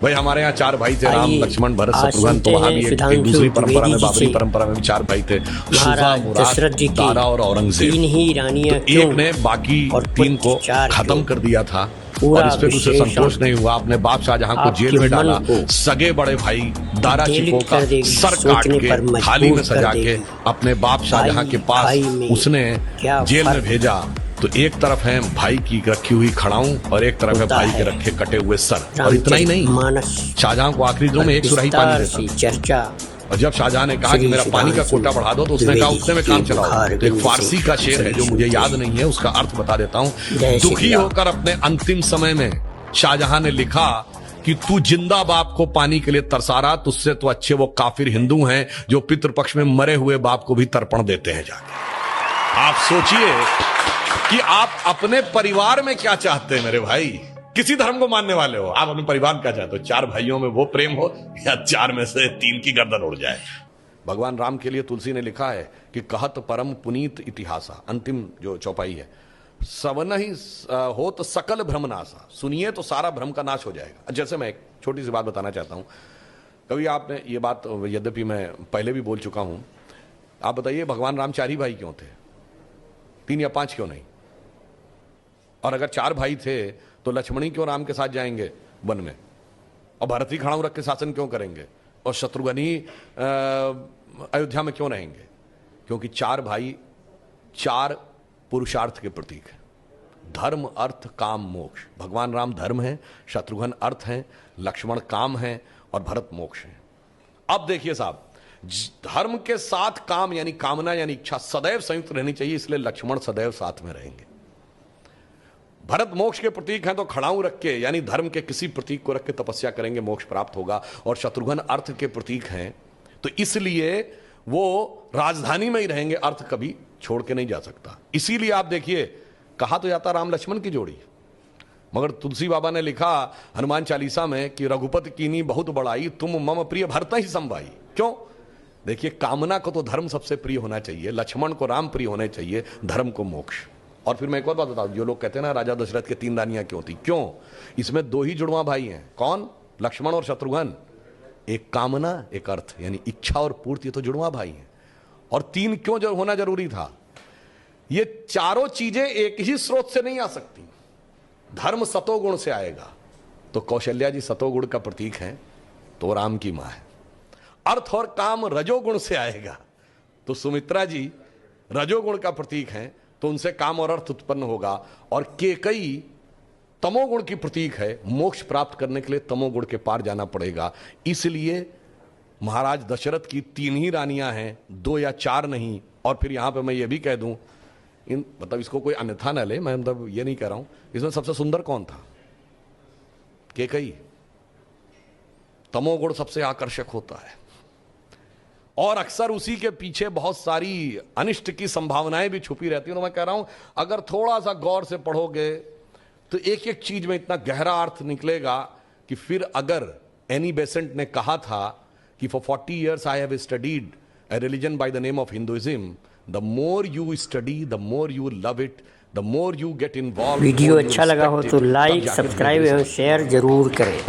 भाई हमारे यहाँ चार भाई थे, राम लक्ष्मण भरत शत्रुघ्न। तो वहाँ भी एक दूसरी परंपरा में, बाबरी परंपरा में भी चार भाई थे, शुजा, मुराद, दारा और औरंगजेब। तीन ही रानियां तो एक ने बाकी तीन को खत्म कर दिया था और इस पे उसे संतोष नहीं हुआ, अपने बाप शाहजहां को जेल में डाला। सगे बड़े भाई दारा शिकोह का सर काट के थाली में सजा के अपने बाप शाहजहां के पास उसने जेल में भेजा। तो एक तरफ है भाई की रखी हुई खड़ाऊं और एक तरफ है भाई के रखे कटे हुए सर। और इतना ही नहीं, शाहजहां को आखिरी दिनों में एक सुराही पानी देता। चर्चा और जब शाहजहां ने कहा कि मेरा पानी का कोटा बढ़ा दो, तो उसने कहा उतने में काम चलाओ। तो एक फारसी का शेर है जो मुझे याद नहीं है, उसका अर्थ बता देता हूँ। दुखी होकर अपने अंतिम समय में शाहजहां ने लिखा कि तू जिंदा बाप को पानी के लिए तरसा रहा, तुझसे तो अच्छे वो काफिर हिंदू हैं जो पितृपक्ष में मरे हुए बाप को भी तर्पण देते हैं जाके। आप सोचिए कि आप अपने परिवार में क्या चाहते हैं मेरे भाई। किसी धर्म को मानने वाले हो, आप अपने परिवार में क्या चाहते हो? चार भाइयों में वो प्रेम हो या चार में से तीन की गर्दन उड़ जाए। भगवान राम के लिए तुलसी ने लिखा है कि कहत परम पुनीत इतिहासा, अंतिम जो चौपाई है, सवन ही हो तो सकल भ्रम नासा, सुनिए तो सारा भ्रम का नाश हो जाएगा। जैसे मैं एक छोटी सी बात बताना चाहता हूं, कभी आपने ये बात, यद्यपि मैं पहले भी बोल चुका हूं, आप बताइए भगवान राम चार ही भाई क्यों थे? तीन या पांच क्यों नहीं? और अगर चार भाई थे तो लक्ष्मणी क्यों राम के साथ जाएंगे वन में, और भरत ही खड़ाऊ रख के शासन क्यों करेंगे, और शत्रुघ्न ही अयोध्या में क्यों रहेंगे? क्योंकि चार भाई चार पुरुषार्थ के प्रतीक है, धर्म अर्थ काम मोक्ष। भगवान राम धर्म है, शत्रुघ्न अर्थ है, लक्ष्मण काम है और भरत मोक्ष है। अब देखिए साहब, धर्म के साथ काम यानी कामना यानी इच्छा सदैव संयुक्त रहनी चाहिए, इसलिए लक्ष्मण सदैव साथ में रहेंगे। भरत मोक्ष के प्रतीक हैं तो खड़ाऊ रख के यानी धर्म के किसी प्रतीक को रख के तपस्या करेंगे, मोक्ष प्राप्त होगा। और शत्रुघ्न अर्थ के प्रतीक हैं तो इसलिए वो राजधानी में ही रहेंगे, अर्थ कभी छोड़ के नहीं जा सकता। इसीलिए आप देखिए, कहा तो जाता राम लक्ष्मण की जोड़ी, मगर तुलसी बाबा ने लिखा हनुमान चालीसा में कि रघुपति कीनी बहुत बड़ाई, तुम मम प्रिय भरत ही संभाई। क्यों? देखिए, कामना को तो धर्म सबसे प्रिय होना चाहिए, लक्ष्मण को राम प्रिय होने चाहिए, धर्म को मोक्ष। और फिर मैं एक और बात बताऊं, जो लोग कहते हैं ना राजा दशरथ के तीन रानियां क्यों थी, क्यों? इसमें दो ही जुड़वा भाई हैं। कौन? लक्ष्मण और शत्रुघ्न। एक कामना एक अर्थ यानी इच्छा और पूर्ति, ये तो जुड़वा भाई हैं। और तीन क्यों जो होना जरूरी था? ये चारों चीजें एक ही स्रोत से नहीं आ सकती। धर्म सतोगुण से आएगा, तो कौशल्या जी सतोगुण का प्रतीक है, तो राम की मां है। अर्थ और काम रजोगुण से आएगा, तो सुमित्रा जी रजोगुण का प्रतीक है, तो उनसे काम और अर्थ उत्पन्न होगा। और केकई तमोगुण की प्रतीक है, मोक्ष प्राप्त करने के लिए तमोगुण के पार जाना पड़ेगा। इसलिए महाराज दशरथ की तीन ही रानियां हैं, दो या चार नहीं। और फिर यहां पे मैं ये भी कह दूं, इन मतलब इसको कोई अन्यथा न ले, मैं मतलब ये नहीं कह रहा हूं, इसमें सबसे सुंदर कौन था? केकई। तमोगुण सबसे आकर्षक होता है और अक्सर उसी के पीछे बहुत सारी अनिष्ट की संभावनाएं भी छुपी रहती हैं। तो मैं कह रहा हूं, अगर थोड़ा सा गौर से पढ़ोगे तो एक एक चीज में इतना गहरा अर्थ निकलेगा कि फिर अगर एनी बेसेंट ने कहा था कि for 40 years I have studied a religion by the name of Hinduism, the more you study, the more you love it, the more you get involved। Video अच्छा लगा हो तो लाइक, सब्सक्राइब एवं share जरूर करें।